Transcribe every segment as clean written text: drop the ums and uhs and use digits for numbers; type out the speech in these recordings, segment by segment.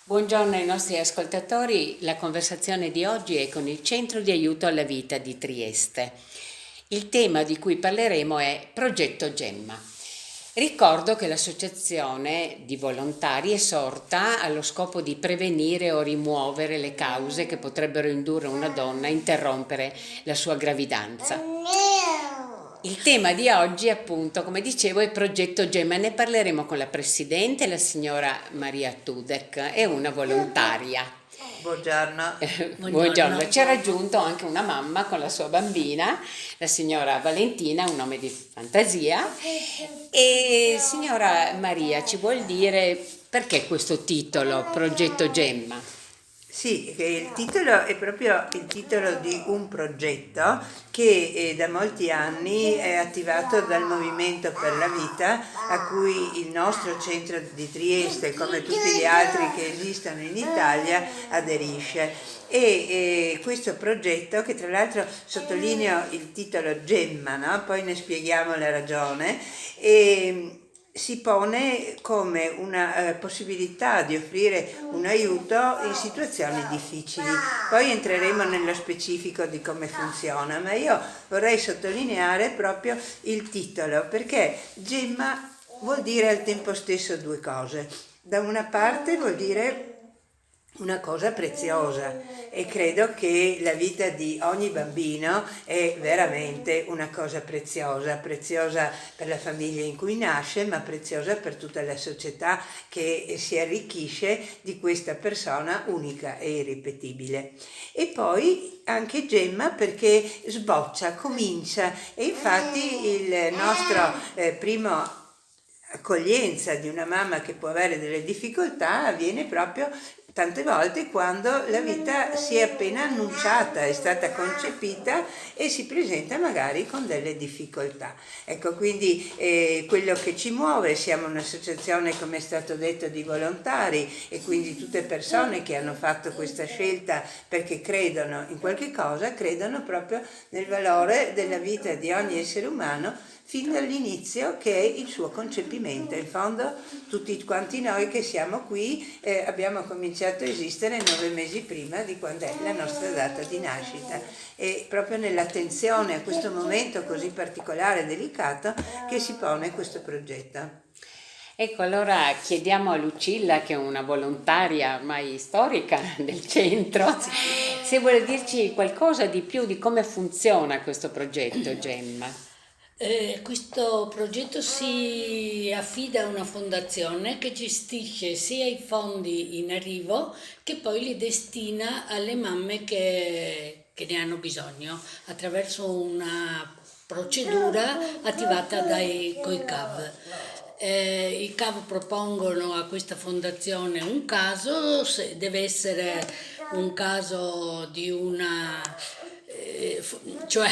Buongiorno ai nostri ascoltatori, la conversazione di oggi è con il Centro di Aiuto alla Vita di Trieste. Il tema di cui parleremo è Progetto Gemma. Ricordo che l'associazione di volontari è sorta allo scopo di prevenire o rimuovere le cause che potrebbero indurre una donna a interrompere la sua gravidanza. Il tema di oggi, appunto, come dicevo, è Progetto Gemma. Ne parleremo con la presidente, la signora Maria Tudek, e una volontaria. Buongiorno. Buongiorno, ci ha raggiunto anche una mamma con la sua bambina, la signora Valentina, un nome di fantasia. E signora Maria, ci vuol dire perché questo titolo, Progetto Gemma? Sì, che il titolo è proprio il titolo di un progetto che da molti anni è attivato dal Movimento per la Vita, a cui il nostro centro di Trieste, come tutti gli altri che esistono in Italia, aderisce. E questo progetto, che tra l'altro sottolineo il titolo Gemma, no? Poi ne spieghiamo la ragione, si pone come una possibilità di offrire un aiuto in situazioni difficili. Poi entreremo nello specifico di come funziona, ma io vorrei sottolineare proprio il titolo, perché Gemma vuol dire al tempo stesso due cose. Da una parte vuol dire una cosa preziosa, e credo che la vita di ogni bambino è veramente una cosa preziosa, preziosa per la famiglia in cui nasce, ma preziosa per tutta la società che si arricchisce di questa persona unica e irripetibile. E poi anche Gemma, perché sboccia, comincia, e infatti il nostro primo accoglienza di una mamma che può avere delle difficoltà avviene proprio tante volte quando la vita si è appena annunciata, è stata concepita e si presenta magari con delle difficoltà. Ecco, quindi quello che ci muove, siamo un'associazione, come è stato detto, di volontari, e quindi tutte persone che hanno fatto questa scelta perché credono in qualche cosa, credono proprio nel valore della vita di ogni essere umano fin dall'inizio, che è il suo concepimento. In fondo tutti quanti noi che siamo qui abbiamo cominciato a esistere 9 mesi prima di quando è la nostra data di nascita, e proprio nell'attenzione a questo momento così particolare e delicato che si pone questo progetto. Ecco, allora chiediamo a Lucilla, che è una volontaria ormai storica del centro, se vuole dirci qualcosa di più di come funziona questo progetto, Gemma. Questo progetto si affida a una fondazione che gestisce sia i fondi in arrivo che poi li destina alle mamme che ne hanno bisogno attraverso una procedura attivata coi CAV. I CAV propongono a questa fondazione un caso, deve essere un caso di una cioè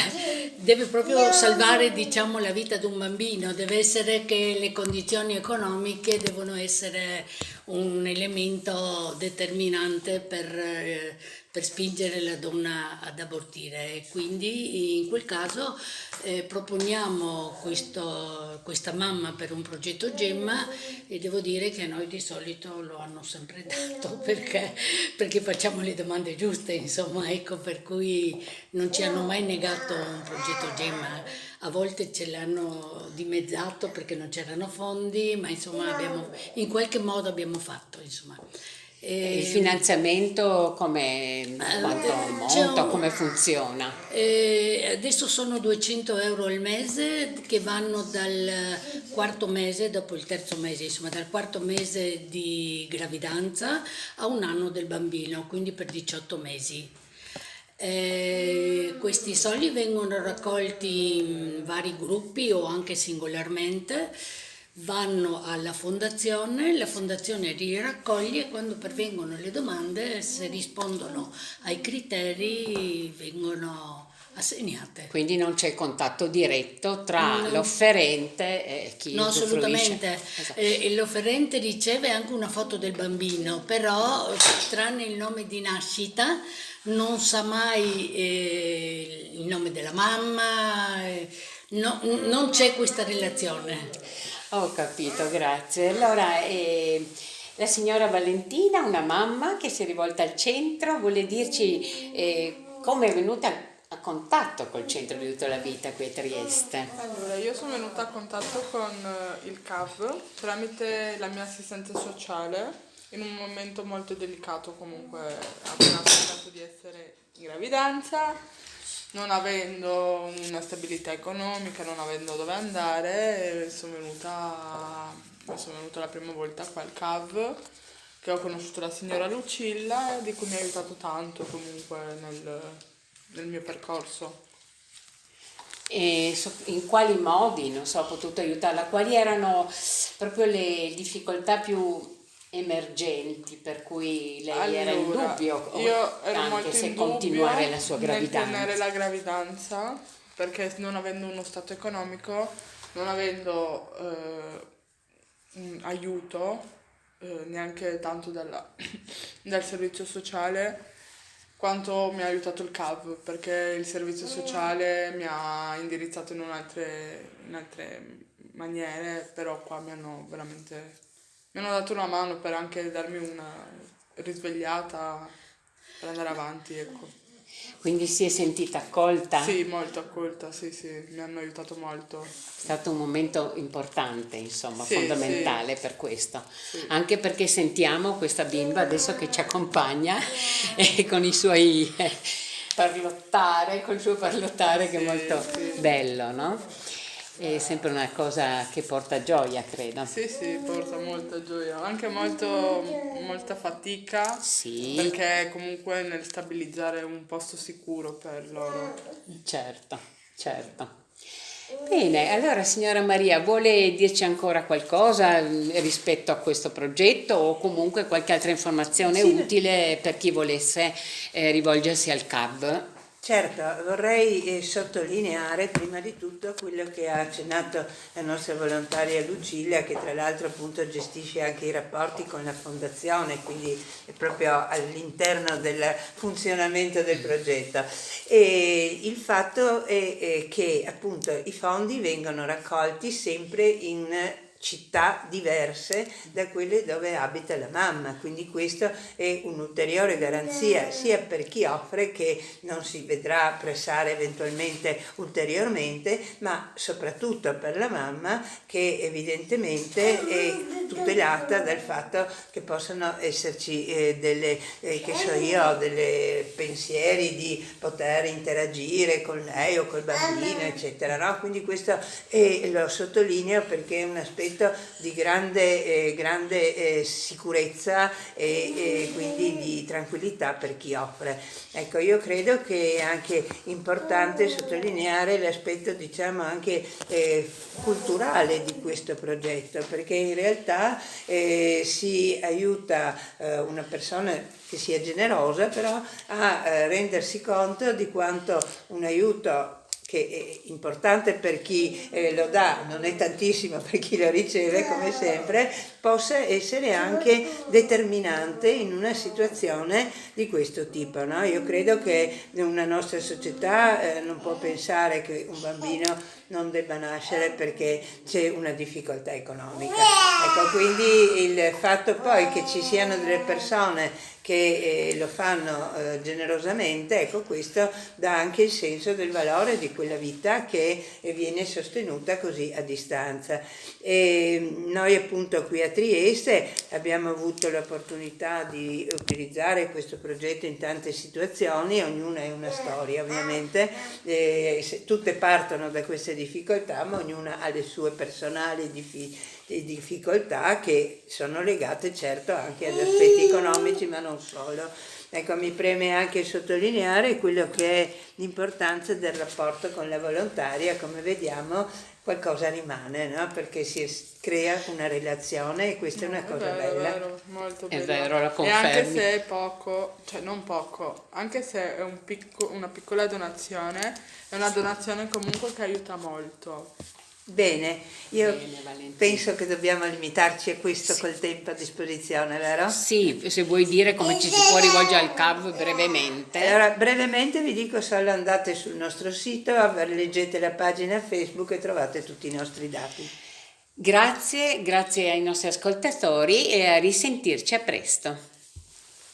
deve proprio salvare, diciamo, la vita di un bambino, deve essere che le condizioni economiche devono essere un elemento determinante per spingere la donna ad abortire, e quindi in quel caso proponiamo questa mamma per un progetto Gemma, e devo dire che a noi di solito lo hanno sempre dato perché facciamo le domande giuste, insomma, ecco, per cui non ci hanno mai negato un progetto Gemma. A volte ce l'hanno dimezzato perché non c'erano fondi, ma insomma in qualche modo abbiamo fatto, insomma. Il finanziamento come, quanto monta, come funziona? Adesso sono 200 euro al mese, che vanno dal quarto mese, dopo il terzo mese, insomma dal quarto mese di gravidanza a un anno del bambino, quindi per 18 mesi. Questi soldi vengono raccolti in vari gruppi o anche singolarmente, vanno alla fondazione, la fondazione li raccoglie, e quando pervengono le domande, se rispondono ai criteri, vengono assegnate. Quindi non c'è contatto diretto tra No, l'offerente e chi no, usufruisce. assolutamente. Esatto. L'offerente riceve anche una foto del bambino, però tranne il nome di nascita non sa mai il nome della mamma, non c'è questa relazione. Ho capito, grazie. Allora, La signora Valentina, una mamma che si è rivolta al centro, vuole dirci come è venuta a contatto col centro di aiuto alla vita qui a Trieste. Allora, io sono venuta a contatto con il CAV tramite la mia assistente sociale in un momento molto delicato, comunque appena scoperto di essere in gravidanza, non avendo una stabilità economica, non avendo dove andare, sono venuta la prima volta qua al CAV, che ho conosciuto la signora Lucilla, di cui mi ha aiutato tanto comunque nel mio percorso. E in quali modi, non so, ho potuto aiutarla? Quali erano proprio le difficoltà più emergenti per cui lei era in Allora, dubbio io ero anche molto se in dubbio continuare la sua nel gravidanza? tenere la gravidanza, perché non avendo uno stato economico, non avendo un aiuto neanche tanto dal servizio sociale, quanto mi ha aiutato il CAV, perché il servizio sociale mi ha indirizzato in altre maniere, però qua mi hanno dato una mano per anche darmi una risvegliata per andare avanti, ecco. Quindi si è sentita accolta? Sì, molto accolta, sì, mi hanno aiutato molto. È stato un momento importante, insomma, Sì, fondamentale per questo, sì. anche perché sentiamo questa bimba adesso che ci accompagna e con i suoi parlottare, col suo parlottare che è Sì, molto sì. bello, no? È sempre una cosa che porta gioia, credo. Sì, porta molta gioia, anche molta fatica, Sì, perché comunque nel stabilizzare un posto sicuro per loro. certo, certo. Bene, allora signora Maria, vuole dirci ancora qualcosa rispetto a questo progetto o comunque qualche altra informazione Sì, utile per chi volesse rivolgersi al CAB? certo, vorrei sottolineare prima di tutto quello che ha accennato la nostra volontaria Lucilla, che tra l'altro appunto gestisce anche i rapporti con la fondazione, quindi è proprio all'interno del funzionamento del progetto. E il fatto è che appunto i fondi vengono raccolti sempre in città diverse da quelle dove abita la mamma, quindi questo è un'ulteriore garanzia sia per chi offre, che non si vedrà pressare eventualmente ulteriormente, ma soprattutto per la mamma, che evidentemente è tutelata dal fatto che possano esserci delle pensieri di poter interagire con lei o col bambino, eccetera, no? Quindi questo lo sottolineo perché è un aspetto di grande sicurezza e quindi di tranquillità per chi offre. Ecco, io credo che è anche importante sottolineare l'aspetto, diciamo, anche culturale di questo progetto, perché in realtà si aiuta una persona che sia generosa, però a rendersi conto di quanto un aiuto, che è importante per chi lo dà, non è tantissimo per chi lo riceve, come sempre, possa essere anche determinante in una situazione di questo tipo, no? Io credo che una nostra società non può pensare che un bambino non debba nascere perché c'è una difficoltà economica. Ecco, quindi il fatto poi che ci siano delle persone che lo fanno generosamente, ecco, questo dà anche il senso del valore di quella vita che viene sostenuta così a distanza. E noi appunto qui a Trieste abbiamo avuto l'opportunità di utilizzare questo progetto in tante situazioni, ognuna è una storia ovviamente, tutte partono da queste difficoltà, ma ognuna ha le sue personali difficoltà che sono legate certo anche ad aspetti economici, ma non solo. Ecco, mi preme anche sottolineare quello che è l'importanza del rapporto con la volontaria. Come vediamo, qualcosa rimane, no? Perché si crea una relazione e questa è una cosa bella. È vero, molto È bella. vero, la E confermi. anche se è poco, cioè non poco, anche se è una piccola donazione, è una donazione comunque che aiuta molto. Bene, io Bene, Valentina. penso che dobbiamo limitarci a questo col tempo a disposizione, vero? Sì, se vuoi dire come ci si può rivolgere al CAV brevemente. Allora, brevemente vi dico solo andate sul nostro sito, leggete la pagina Facebook e trovate tutti i nostri dati. Grazie ai nostri ascoltatori e a risentirci a presto.